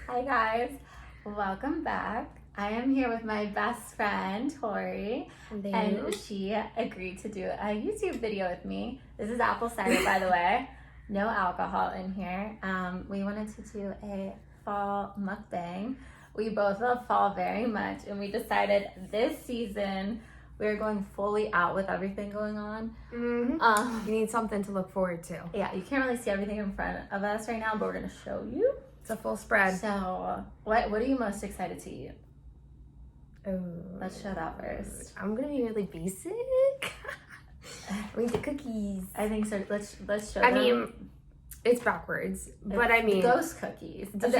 Hi guys, welcome back. I am here with my best friend Tori, and she agreed to do a YouTube video with me. This is apple cider, by the way. No alcohol in here. We wanted to do a fall mukbang. We both love fall very much, and we decided this season we're going fully out with everything going on. You need something to look forward to. Yeah, you can't really see everything in front of us right now, but we're gonna show you. It's a full spread. So, what are you most excited to eat? Oh, Let's show that first. I'm gonna be really basic. We need the cookies. I think so. Let's show I them. mean, it's backwards, but I mean, ghost cookies. This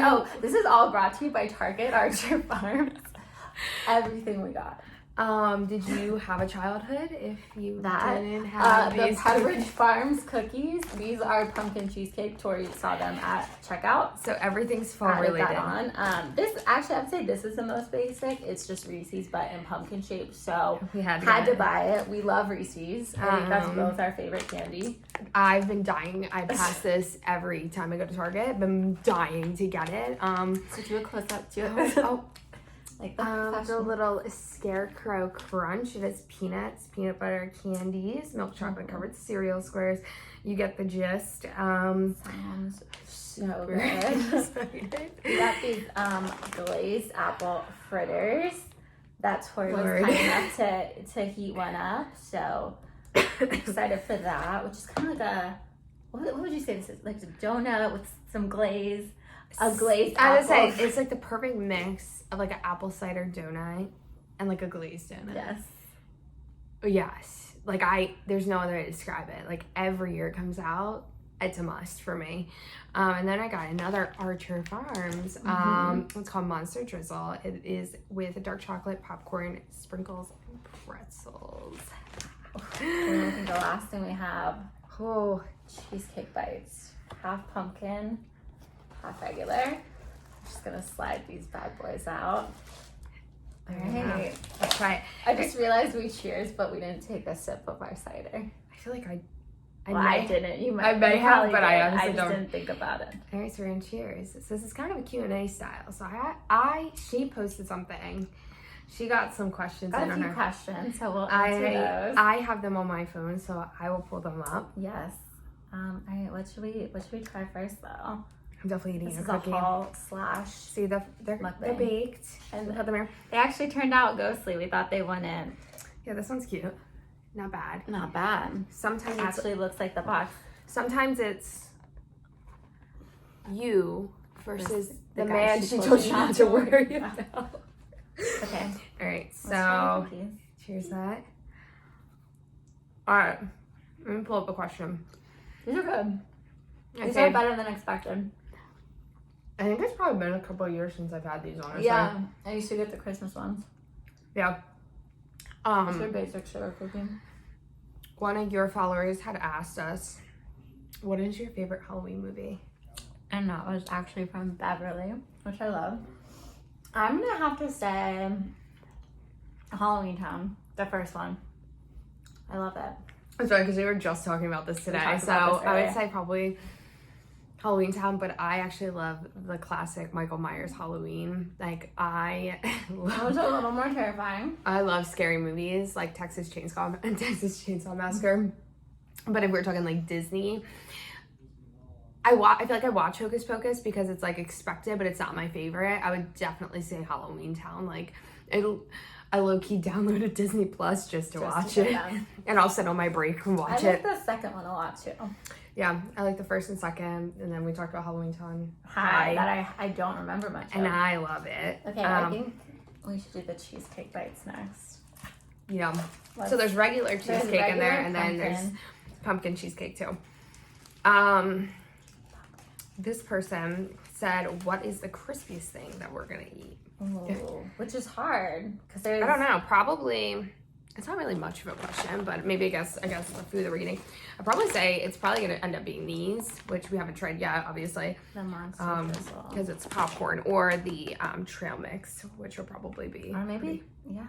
is all brought to you by Target, Archer Farms. Everything we got. Did you have a childhood if you didn't the have these Pepperidge Farms cookies? These are pumpkin cheesecake. Tori saw them at checkout. So everything's fall Added related. that on. This actually, I'd say this is the most basic. It's just Reese's, but in pumpkin shape. So We had to buy it. We love Reese's. I think that's both our favorite candy. I've been dying. I pass this every time I go to Target. I've been dying to get it. So do a close up to it. Like the little scarecrow crunch. It has peanuts, peanut butter candies, milk chocolate covered cereal squares. You get the gist. Sounds so good. We got these glazed apple fritters. That's Tori was kind enough to heat one up. So excited for that, which is kind of like a what would you say this is? Like a donut with some glaze. A glazed apple. I would say it's like the perfect mix of like an apple cider donut and like a glazed donut. Yes. Yes. Like there's no other way to describe it. Like every year it comes out, it's a must for me. And then I got another Archer Farms. It's called Monster Drizzle. It is with dark chocolate, popcorn, sprinkles, and pretzels. And I think the last thing we have, cheesecake bites. Half pumpkin, half regular. I'm just gonna slide these bad boys out. All right. Let's try it. I just realized we cheers, but we didn't take a sip of our cider. I feel like I didn't. You might. I may have, but I I honestly just don't. didn't think about it. All right, so we're in cheers. So this is kind of a Q&A style. So she posted something. She got some questions Got in a on few her. questions, so we'll answer those. I have them on my phone, so I will pull them up. Yes. All right. What should we try first though? I'm definitely eating This a is cookie. a haul / See, they're mukbang. baked. And Put them here. they actually turned out ghostly. We thought they went in. Yeah, this one's cute. Not bad. Not bad. Sometimes It actually looks like the box. Sometimes it's you versus the the guy man she she told told you you not not to to worry worry about. about. Okay. All right, Let's try the so cookies. cheers that. All right, let me pull up a question. These are good. These Okay. are better than expected. I think it's probably been a couple of years since I've had these, honestly. Yeah, I used to get the Christmas ones. Yeah. These are basic sugar cookie. One of your followers had asked us, what is your favorite Halloween movie? And that was actually from Beverly, which I love. I'm gonna have to say Halloween Town, the first one. I love it. That's right, because we were just talking about this today. talked So about this I would today. say probably Halloween Town, but I actually love the classic Michael Myers Halloween. Like It was a little more terrifying. I love scary movies like Texas Chainsaw Massacre. But if we're talking like Disney, I feel like I watch Hocus Pocus because it's like expected, but it's not my favorite. I would definitely say Halloween Town. Like I low-key downloaded Disney Plus just to watch it. And I'll sit on my break and watch I like it. the second one a lot too. Yeah, I like the first and second, and then we talked about Halloween Town. That I don't remember much And of. I love it. Okay, I think we should do the cheesecake bites next. Yeah. So there's regular cheesecake in there, and then pumpkin. there's pumpkin cheesecake too. This person said, what is the crispiest thing that we're gonna eat? Ooh, which is hard because there's. I don't know, probably, it's not really much of a question, but maybe I guess the food that we're eating. I'd probably say it's probably gonna end up being these, which we haven't tried yet, obviously. The monster drizzle. Because it's popcorn, or the trail mix, which will probably be. Or maybe, yeah.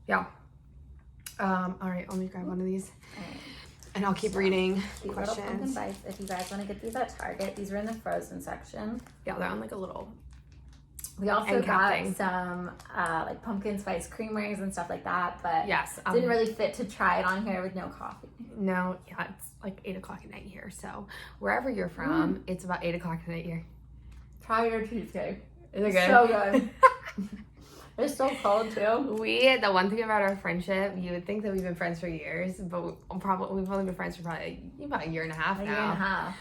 Yeah. All right, let me grab one of these. All right. And I'll keep reading These little pumpkin questions. bites, if you guys want to get these at Target, these are in the frozen section. Yeah, they're on like a little We also got some like pumpkin spice creamers and stuff like that, but yes, didn't really fit to try it on here with no coffee. No, yeah, it's like 8 o'clock at night here. So wherever you're from, it's about 8 o'clock at night here. Try your cheesecake. Is it good? So good. It's so cold too. The one thing about our friendship, you would think that we've been friends for years, but we've only been friends for probably about a year and a half now. A year and a half.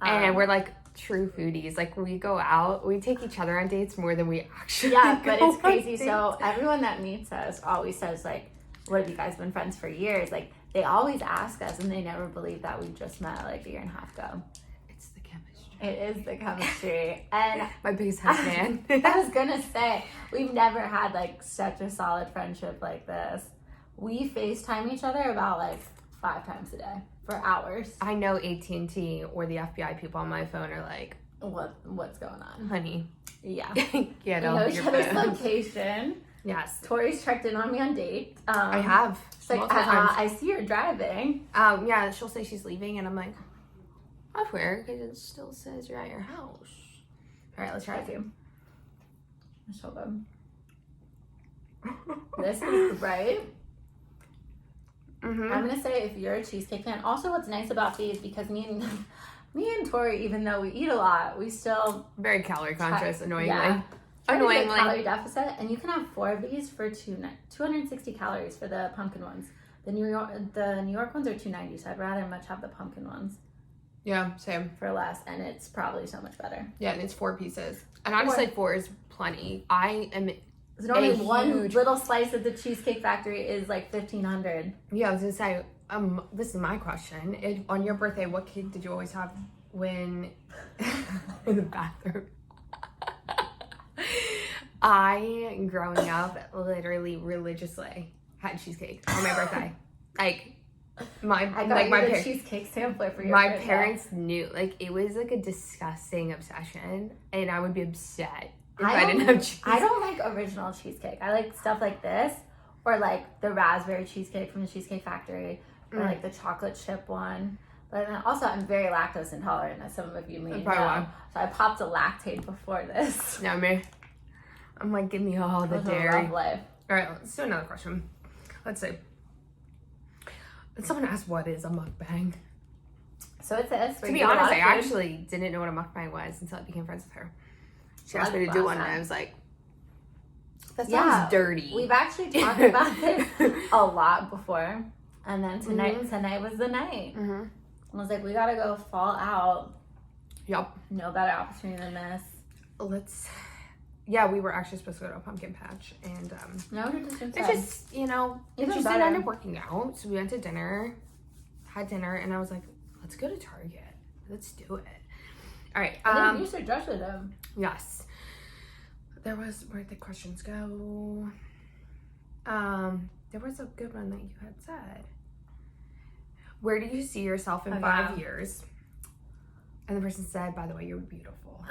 And we're like true foodies. Like we go out, we take each other on dates more than we actually but it's crazy. So everyone that meets us always says like, what have you guys been friends for years? Like they always ask us and they never believe that we just met like a year and a half ago. It's the chemistry. It is the chemistry. And my biggest hype man. I was gonna say, we've never had like such a solid friendship like this. We FaceTime each other about like 5 times a day. For hours. I know AT&T or the FBI people on my phone are like, what's going on? Honey. Yeah. Get we know each other's location. Yes. Tori's checked in on me on dates. I have. It's like, I see her driving. Yeah, she'll say she's leaving and I'm like, I swear, because it still says you're at your house. All right, let's try it too. Let's show them. This is right. Mm-hmm. I'm gonna say if you're a cheesecake fan. Also, what's nice about these, because me and Tori, even though we eat a lot, we still very calorie conscious. Annoyingly, annoyingly, calorie deficit, and you can have 4 of these for 260 calories for the pumpkin ones. The New York ones are 290, so I'd rather much have the pumpkin ones. Yeah, same. For less, and it's probably so much better. Yeah, and it's 4 pieces, and honestly, 4 is plenty. I am. There's only one little slice of the Cheesecake Factory is like 1,500. Yeah, I was gonna say, this is my question. On your birthday, what cake did you always have when in the bathroom? I, growing up, literally religiously had cheesecake on my birthday. Like my cheesecake sampler for your my birthday. parents knew, like it was like a disgusting obsession, and I would be upset. I didn't have cheesecake. I don't like original cheesecake. I like stuff like this, or like the raspberry cheesecake from the Cheesecake Factory, or like the chocolate chip one. But then also, I'm very lactose intolerant, as some of you may know. So I popped a Lactaid before this. No, me. I'm like, give me all the dairy. Life. All right, let's do another question. Let's see. Someone asked, what is a mukbang? So it's this. To be honest, I actually didn't know what a mukbang was until I became friends with her. She asked me to do one, and I was like, that sounds dirty. We've actually talked about this a lot before. And then tonight was the night. Mm-hmm. I was like, we gotta go fall out. Yep. No better opportunity than this. Yeah, we were actually supposed to go to a pumpkin patch, and no, it's just, it just didn't end up working out. So we went to dinner, had dinner, and I was like, let's go to Target. Let's do it. All right. I think you suggested them. Yes. Where'd the questions go? There was a good one that you had said. Where do you see yourself in 5 years? And the person said, by the way, you're beautiful.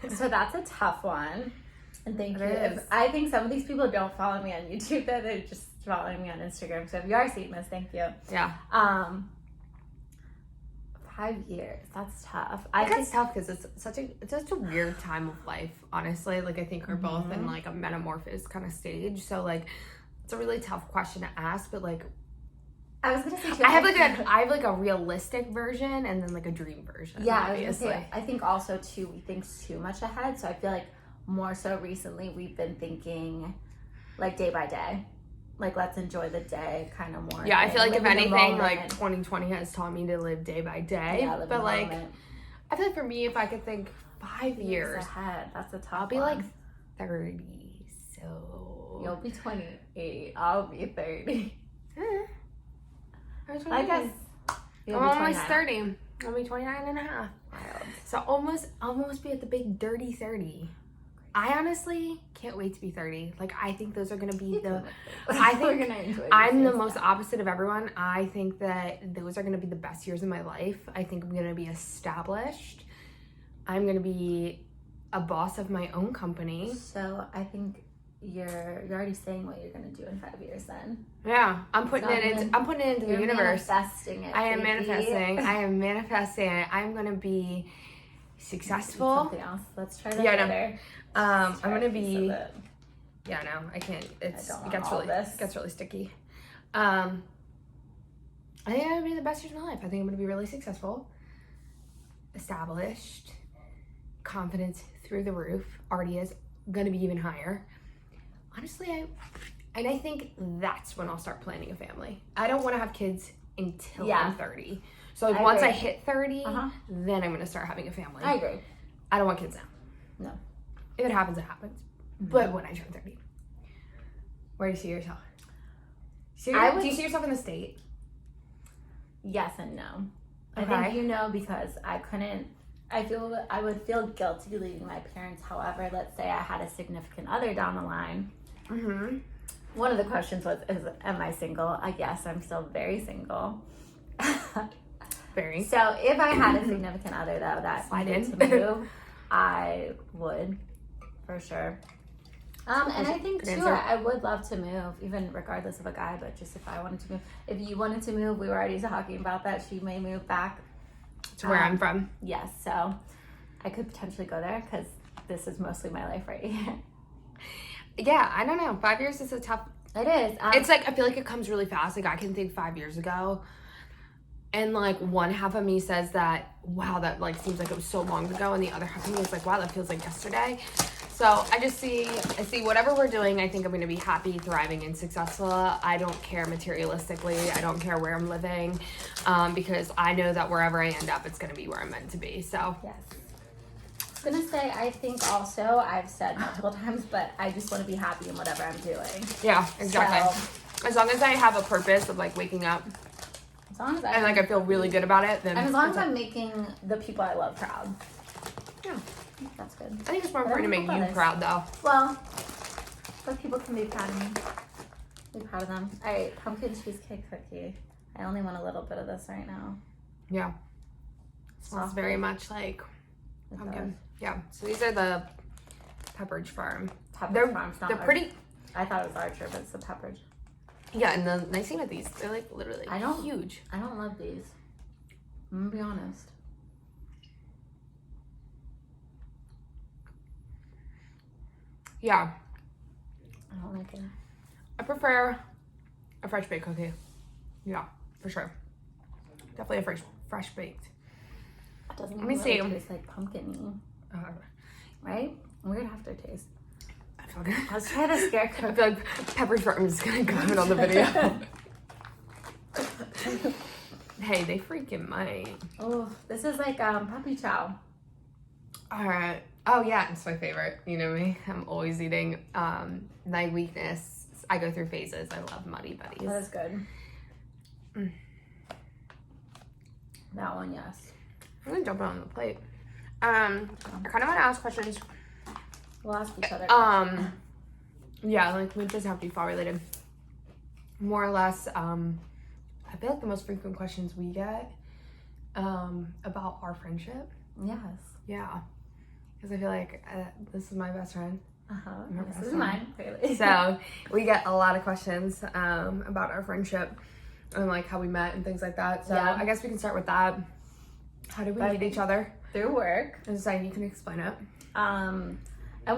So that's a tough one. And thank you. I think some of these people don't follow me on YouTube, though. They're just following me on Instagram. So if you are seeing this, thank you. Yeah. 5 years. That's tough. I think it's tough because it's such a weird time of life, honestly. Like, I think we're both in like a metamorphosis kind of stage. So like, it's a really tough question to ask, but like, I was gonna say too, I have like a realistic version and then like a dream version. Yeah, obviously. I was gonna say, I think also too, we think too much ahead. So I feel like more so recently we've been thinking like day by day. Like, let's enjoy the day kind of more. Yeah, I feel like if anything, like 2020 has taught me to live day by day. Yeah, but like, I feel like for me, if I could think 5 years ahead, that's a tough I'll be one. like 30. So you'll be 28. I'll be 30. I guess I'm almost 30. I'll be 29 and a half. Wild. So almost be at the big dirty 30. I honestly can't wait to be 30. Like, I think those are going to be I'm the most opposite of everyone. I think that those are going to be the best years of my life. I think I'm going to be established. I'm going to be a boss of my own company. So I think you're already saying what you're going to do in 5 years then. Yeah, I'm putting it into the universe. Manifesting it. I am manifesting it. I'm going to be successful. Something else. Let's try that later. I'm gonna be. Yeah, no, I can't. It gets really sticky. I think I'm gonna be the best years of my life. I think I'm gonna be really successful, established, confidence through the roof. Already is gonna be even higher. Honestly, I think that's when I'll start planning a family. I don't want to have kids until I'm 30. So like once I hit 30, then I'm gonna start having a family. I agree. I don't want kids now. No. If it happens, it happens. But when I turn 30, where do you see yourself? Do you see yourself in the state? Yes and no. Okay. I think because I would feel guilty leaving my parents. However, let's say I had a significant other down the line. Mm-hmm. One of the questions was, am I single? Yes, I'm still very single. Very. So if I had a significant other though that needed to move, I would, for sure. And I think too, I would love to move, even regardless of a guy, but just if I wanted to move. If you wanted to move, we were already talking about that. She may move back to where I'm from. Yes, so I could potentially go there because this is mostly my life right here. Yeah, I don't know. 5 years is a tough. It is. It's like I feel like it comes really fast. Like I can think 5 years ago, and like one half of me says that wow, that like seems like it was so long ago, and the other half of me is like wow, that feels like yesterday. So I see whatever we're doing, I think I'm going to be happy, thriving, and successful. I don't care materialistically. I don't care where I'm living because I know that wherever I end up, it's going to be where I'm meant to be. So yes. I was going to say, I think also, I've said multiple times, but I just want to be happy in whatever I'm doing. Yeah, exactly. So, as long as I have a purpose of like waking up as long as I feel really good about it, then and as long as I'm making the people I love proud. Yeah. That's good. I think it's more important to make you proud, though. Well, so people can be proud of me. Be proud of them. All right, pumpkin cheesecake cookie. I only want a little bit of this right now. Yeah. Smells very much like pumpkin. Yeah. So these are the Pepperidge Farm. Pepperidge Farm's not. They're pretty. I thought it was Archer, but it's the Pepperidge. Yeah, and the nice thing with these, they're like literally huge. I don't love these. I'm gonna be honest. Yeah. I don't like it. I prefer a fresh baked cookie. Yeah, for sure. Definitely a fresh baked. It doesn't even really taste like pumpkin-y. Right? Weird aftertaste. I feel good. Let's try the scarecrow. I feel like Pepperidge Farm is gonna comment on the video. Hey, they freaking might. Oh, this is like puppy chow. Alright. Oh yeah, it's my favorite. You know me. I'm always eating. My weakness, I go through phases. I love Muddy Buddies. That is good. That one, yes. I'm gonna dump it on the plate. I kind of want to ask questions. We'll ask each other. Yeah, like we just have to be fall related. More or less, I feel like the most frequent questions we get about our friendship. Yes. Yeah. Because I feel like this is my best friend. This is mine, clearly. So we get a lot of questions about our friendship and like how we met and things like that. So yeah. I guess we can start with that. How did we meet each other? Through work. And so you can explain it. And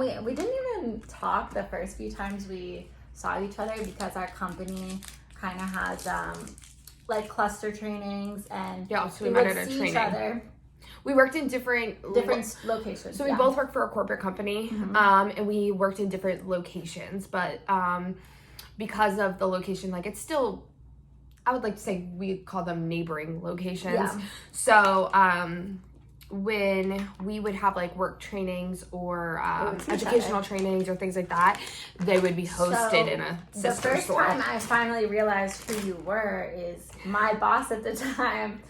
we didn't even talk the first few times we saw each other because our company kind of has like cluster trainings and so we met at a training. Each other. We worked in different locations. So we both worked for a corporate company, and we worked in different locations. But because of the location, like it's still, I would like to say we call them neighboring locations. Yeah. So when we would have like work trainings or educational trainings or things like that, they would be hosted in a sister store. The first time I finally realized who you were is my boss at the time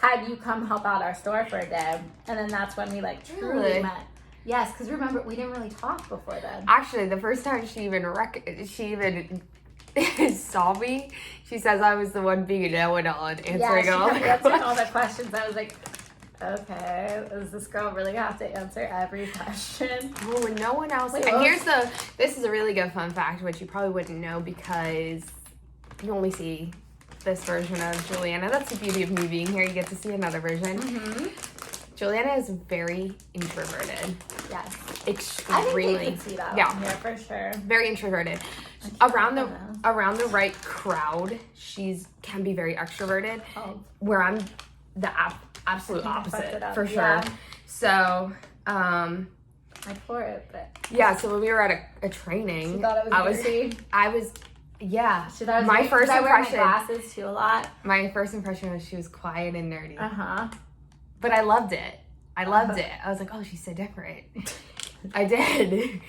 had you come help out our store for a day, and then that's when we like truly met. Yes, because remember we didn't really talk before then. Actually, the first time she even saw me, she says I was the one being a know-it-all and answering all the questions. I was like, okay, does this girl really have to answer every question? Oh, and no one else. And this is a really good fun fact, which you probably wouldn't know because you only see this version of Juliana. That's the beauty of me being here. You get to see another version. Juliana is very introverted. Yes. Extremely. I think they can see that. Yeah. Yeah, for sure. Very introverted. Around the right crowd, can be very extroverted. Oh. Where I'm the absolute opposite for sure. Yeah. So, I'm for it, but yeah. So when we were at a training, she thought it was dirty. I was. Yeah. She thought it was my dirty, first 'cause impression. I wear my glasses too a lot. My first impression was she was quiet and nerdy. But I loved it. I loved it. I was like, oh, she's so different. I did.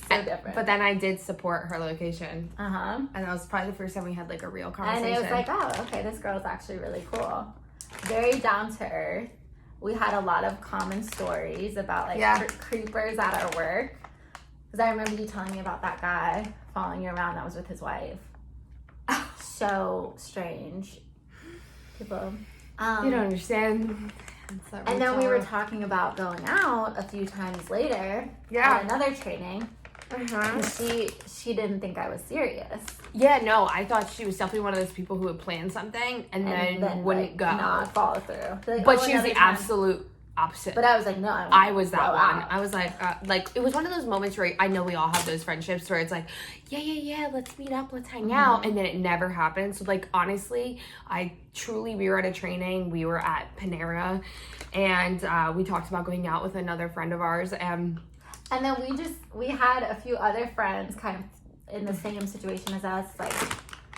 So different. But then I did support her location. And that was probably the first time we had like a real conversation. it was like, oh, okay, this girl's actually really cool. Very down to earth. We had a lot of common stories about like creepers at our work. Because I remember you telling me about that guy following you around that was with his wife. So strange. People. You don't understand. And then we were talking about going out a few times later at another training. And she didn't think I was serious. Yeah, no, I thought she was definitely one of those people who would plan something and then wouldn't like, go. Not follow through. Like, but she was the absolute opposite. But I was like, no, I was that one. Out. I was like it was one of those moments where I know we all have those friendships where it's like, yeah, let's meet up, let's hang out, and then it never happens. So like honestly, we were at a training, we were at Panera, and we talked about going out with another friend of ours, and then we had a few other friends kind of in the same situation as us, like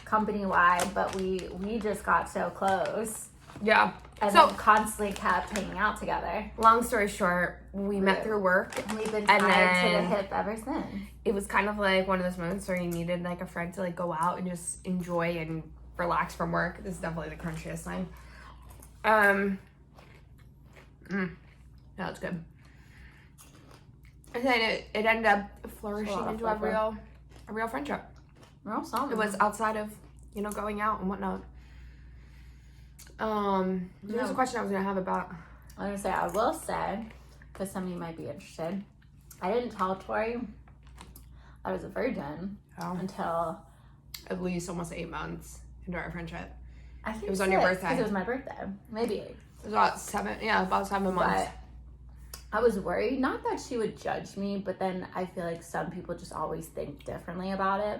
company wide, but we just got so close. Yeah. And then constantly kept hanging out together. Long story short, we met through work. And we've been tied to the hip ever since. It was kind of like one of those moments where you needed like a friend to like go out and just enjoy and relax from work. This is definitely the crunchiest time. No, it's good. And then it ended up flourishing into a real friendship. Real solid. It was outside of, going out and whatnot. There's a question I was gonna have about. I will say, because some of you might be interested, I didn't tell Tori I was a virgin until at least almost 8 months into our friendship. I think it was on your birthday. Because it was my birthday, maybe. It was about 7 months. But I was worried, not that she would judge me, but then I feel like some people just always think differently about it.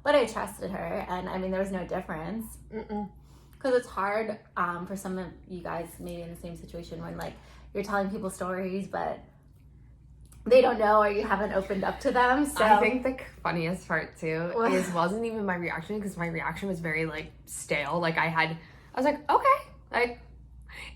But I trusted her, and I mean, there was no difference. Because it's hard for some of you guys maybe in the same situation when like you're telling people stories but they don't know or you haven't opened up to them. So I think the funniest part too wasn't even my reaction, because my reaction was very like stale. Like I was like, okay, like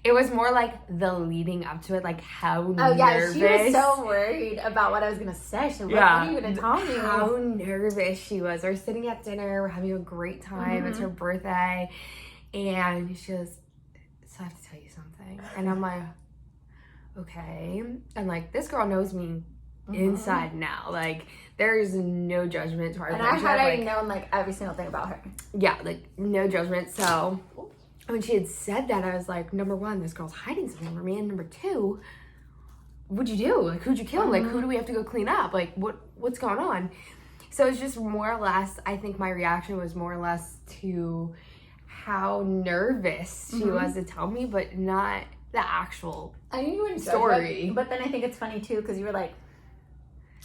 it was more like the leading up to it, like how nervous. She was so worried about what I was gonna say. She's like, what are you gonna tell me? How nervous she was. We're sitting at dinner, we're having a great time. It's her birthday. And she goes, so I have to tell you something. And I'm like, okay. And like, this girl knows me inside now. Like, there's no judgment to our friendship. And I had already known like every single thing about her. Yeah, like no judgment. So when she had said that, I was like, number one, this girl's hiding something from me. And number two, what'd you do? Like, who'd you kill? Like, who do we have to go clean up? Like, what's going on? So it's just more or less, I think my reaction was more or less to how nervous she was to tell me, but not the actual story. But then I think it's funny too, because you were like,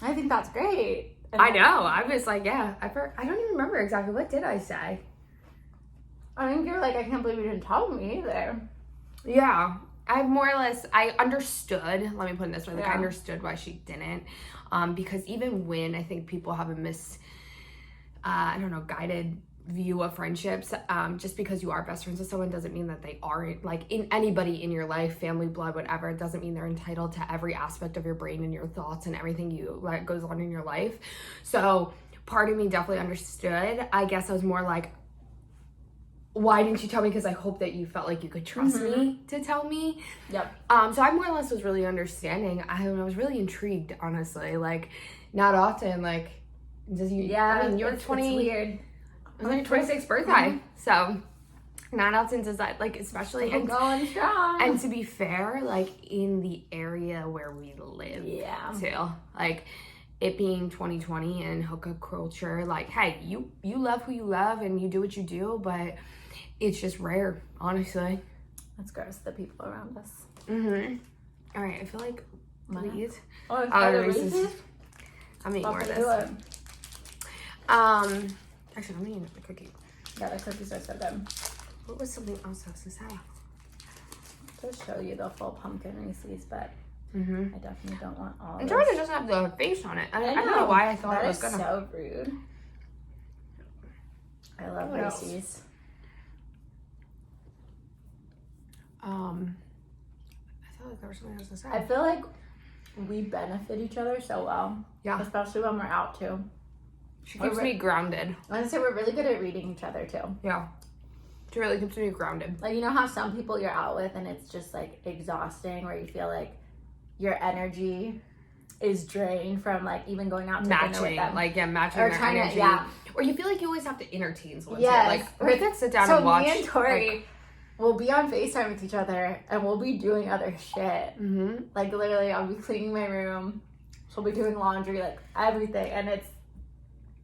I think that's great. And I know. I was like, yeah. I don't even remember exactly. What did I say? I think you were like, I can't believe you didn't tell me either. Yeah. I more or less, I understood. Let me put it this way. Like, I understood why she didn't. Because even when I think people have a guided view of friendships, just because you are best friends with someone doesn't mean that they aren't, like, in anybody in your life, family, blood, whatever. It doesn't mean they're entitled to every aspect of your brain and your thoughts and everything that goes on in your life. So part of me definitely understood. I guess I was more like, why didn't you tell me? Because I hope that you felt like you could trust me to tell me. Yep. So I more or less was really understanding. I was really intrigued, honestly. Like, not often, like, I mean, you're 20. It's weird. It was like your 26th birthday. So not often does that, like, especially going strong. And to be fair, like, in the area where we live too. Like, it being 2020 and hookup culture, like, hey, you love who you love and you do what you do, but it's just rare, honestly. That's gross, the people around us. Mm-hmm. All right, I feel like these. Oh, it's Reese's. I'm eating more of this. Actually, I'm eating the cookie. Yeah, the cookies are so good. What was something else I was gonna say? To show you the full pumpkin Reese's, but I definitely don't want all. I'm trying to just have the face on it. I don't know why I thought that it was gonna. So rude. I love Reese's. I feel like there was something else to say. I feel like we benefit each other so well. Yeah. Especially when we're out too. She keeps me grounded. I want to say we're really good at reading each other too. Yeah. She really keeps me grounded. Like, you know how some people you're out with and it's just like exhausting, where you feel like your energy is drained from like even going out to dinner with them. Matching or their trying energy. To, Or you feel like you always have to entertain someone. Yes. Like, we could sit down and watch. So me and Tori will be on FaceTime with each other and we'll be doing other shit. Like, literally, I'll be cleaning my room. She'll be doing laundry, like everything. And it's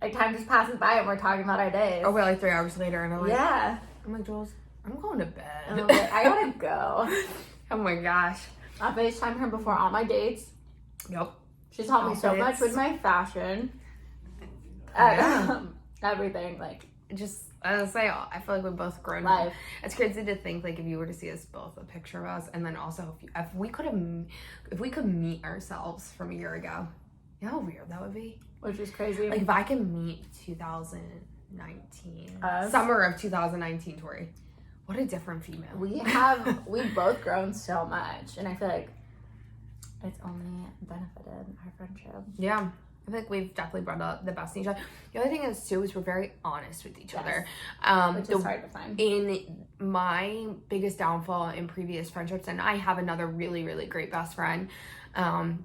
like time just passes by and we're talking about our days. Oh, we're like 3 hours later and I'm like, yeah. I'm like, Jules, I'm going to bed. And I'm like, I gotta go. Oh my gosh. I FaceTime her before all my dates. Yep. She's helped me so much with my fashion. Everything, like. Just, I was say, I feel like we've both grown Life. up. It's crazy to think, like, if you were to see us both, a picture of us, and then also if we could meet ourselves from a year ago, you know how weird that would be? Which is crazy. Like, if I could meet 2019, summer of 2019, Tori, what a different female. We've both grown so much, and I feel like it's only benefited our friendship. Yeah. I think we've definitely brought out the best in each other. The other thing is, too, is we're very honest with each other. Which is hard to find. In my biggest downfall in previous friendships, and I have another really, really great best friend.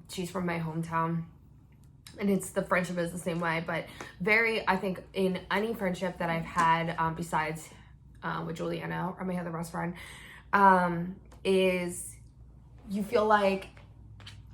She's from my hometown. And the friendship is the same way. But I think in any friendship that I've had, besides with Juliana, or my other best friend, is you feel like,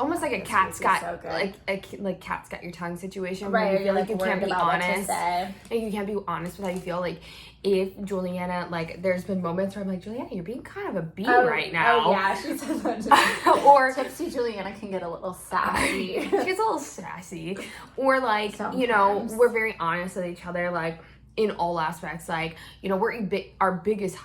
almost like a cat's got like cat's got your tongue situation, right? Where you feel like you can't be honest, and you can't be honest with how you feel. Like, if Juliana, like, there's been moments where I'm like, Juliana, you're being kind of a bee right now. Oh yeah, she says that. Or tipsy Juliana can get a little sassy. She's a little sassy. Or like, sometimes. You know, we're very honest with each other, like in all aspects. Like, you know, we're our biggest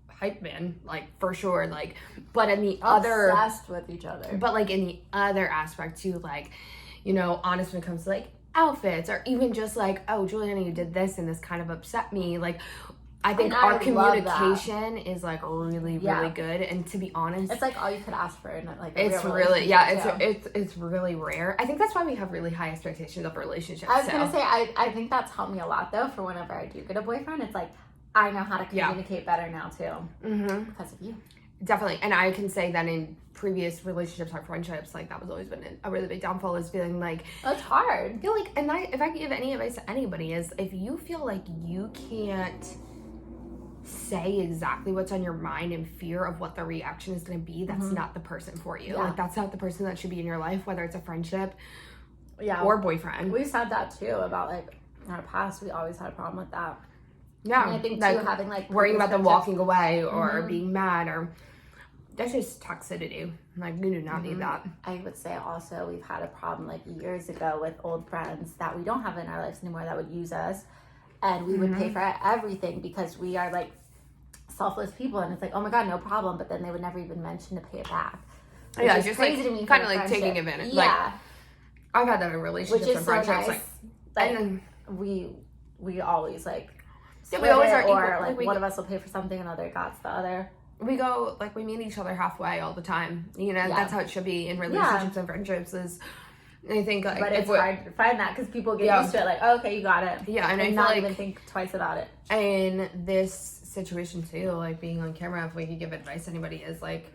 hype man, like, for sure, like, but in the other, obsessed with each other, but like in the other aspect too, like, you know, honest when it comes to like outfits, or even just like, oh, Juliana, you did this and this kind of upset me. Like, I think our communication is like really good, and to be honest, it's like all you could ask for in like it's really it's really rare. I think that's why we have really high expectations of relationships. I was gonna say, I think that's helped me a lot though, for whenever I do get a boyfriend. It's like, I know how to communicate better now too, because of you. Definitely. And I can say that in previous relationships or friendships, like, that was always been a really big downfall, is feeling like, it's hard. I feel like, and if I give any advice to anybody, is if you feel like you can't say exactly what's on your mind in fear of what the reaction is going to be, that's not the person for you. Like, that's not the person that should be in your life, whether it's a friendship or boyfriend. We said that too about, like, in our past, we always had a problem with that. Yeah. And I think like, too, having like worrying about them walking away or being mad, or that's just toxicity. Like, we do not need that. I would say also, we've had a problem like years ago with old friends that we don't have in our lives anymore that would use us, and we would pay for everything because we are like selfless people, and it's like, oh my god, no problem, but then they would never even mention to pay it back. Yeah, just like kind of like taking advantage. Yeah, like, I've had that in relationships and friendships. So nice. Like, and we always like. Yeah, we always are equal. Or like one of us will pay for something, another got the other. We go, like, we meet each other halfway all the time. You know, that's how it should be in relationships and friendships. Is, I think, like, but it's hard to find that because people get used to it. Like, oh, okay, you got it. Yeah, and I feel not like even think twice about it. In this situation too, like, being on camera, if we could give advice to anybody, is like,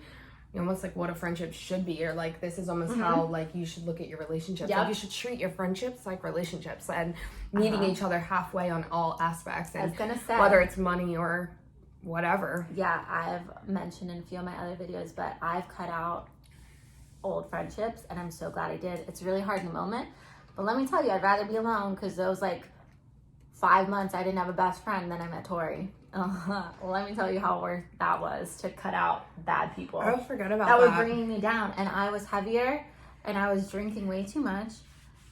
almost like what a friendship should be, or like, this is almost how, like, you should look at your relationships. Like, you should treat your friendships like relationships, and meeting each other halfway on all aspects. And I was gonna say, whether it's money or whatever. Yeah, I've mentioned in a few of my other videos, but I've cut out old friendships, and I'm so glad I did. It's really hard in the moment, but let me tell you, I'd rather be alone, because those like 5 months I didn't have a best friend, then I met Tori. Let me tell you how worth that was to cut out bad people. I forgot about that. That were bringing me down. And I was heavier and I was drinking way too much.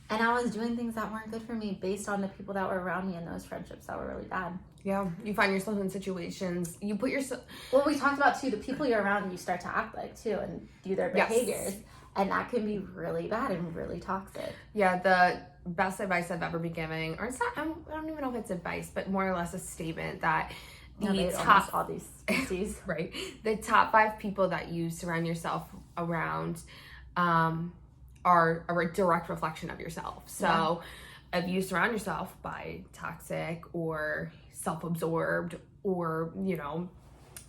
And I was doing things that weren't good for me based on the people that were around me and those friendships that were really bad. Yeah, you find yourself in situations, you put yourself... Well, we talked about, too, the people you're around, you start to act like, too, and do their behaviors. Yes. And that can be really bad and really toxic. Yeah, the best advice I've ever been giving, or it's not, I don't even know if it's advice, but more or less a statement that the top... all these species. Right. The top 5 people that you surround yourself around are a direct reflection of yourself. So if you surround yourself by toxic or self-absorbed or, you know,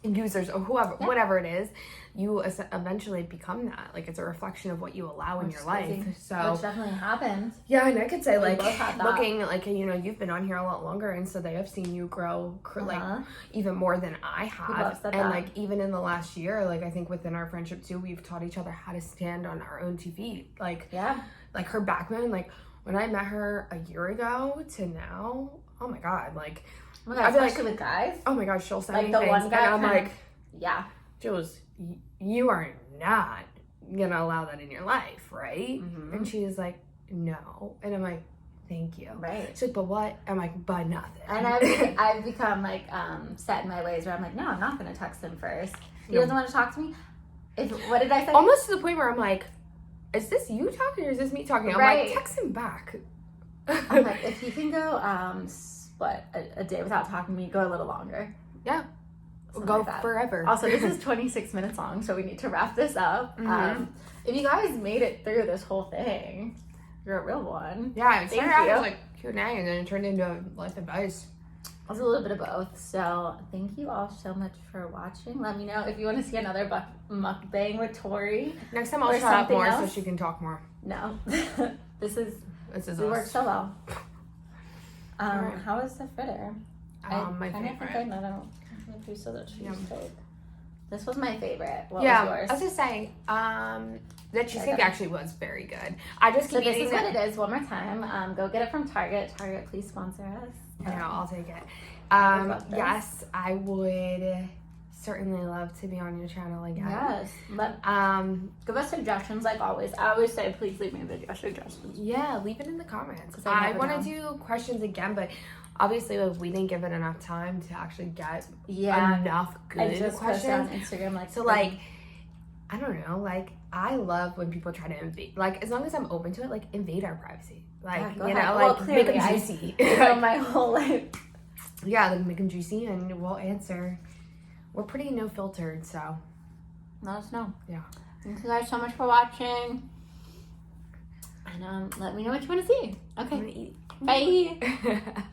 users or whoever, whatever it is, you eventually become that. Like, it's a reflection of what you allow in your life. So which definitely happens. Yeah, and I could say, like, looking, like, you know, you've been on here a lot longer, and so they have seen you grow, like, even more than I have. And, like, even in the last year, like, I think within our friendship, too, we've taught each other how to stand on our own 2 feet. Like, like, her backbone, like, when I met her a year ago to now, oh, my God, like... Oh my God, especially with guys. Oh my gosh, she'll send like me the things, one guy and I'm like, Jules, you are not gonna allow that in your life, right? Mm-hmm. And she's like, no, and I'm like, thank you. Right. She's like, but what? I'm like, but nothing. And I've become like set in my ways where I'm like, no, I'm not gonna text him first. He doesn't want to talk to me. What did I say? Almost to the point where I'm like, is this you talking or is this me talking? I'm like, text him back. I'm like, if he can go a day without talking to me, go a little longer. Yeah. Go like forever. Also, this is 26 minutes long, so we need to wrap this up. Mm-hmm. If you guys made it through this whole thing, you're a real one. Yeah, it started out as like Q&A and then it turned into life advice. It was a little bit of both. So thank you all so much for watching. Let me know if you want to see another mukbang with Tori. Next time I'll shut up more so she can talk more. No. This is we worked so well. How is the fritter? My favorite. I don't if you said that cheesecake. This was my favorite. What was yours? I was just saying, the cheesecake actually was very good. I just keep eating this is what it is. One more time. Go get it from Target. Target, please sponsor us. Yeah, I'll take it. Yes, I would certainly love to be on your channel again. Yes. But give us suggestions like always. I always say please leave me video suggestions. Yeah, leave it in the comments. I want to do questions again, but obviously we didn't give it enough time to actually get enough good questions. Posted on Instagram I don't know, like I love when people try to invade, like as long as I'm open to it, like invade our privacy. Like, you know, like make them juicy. My whole life. Yeah, like make them juicy and we'll answer. We're pretty no filtered, so let us know. Yeah. Thank you guys so much for watching. And let me know what you want to see. Okay. I'm gonna eat. Bye.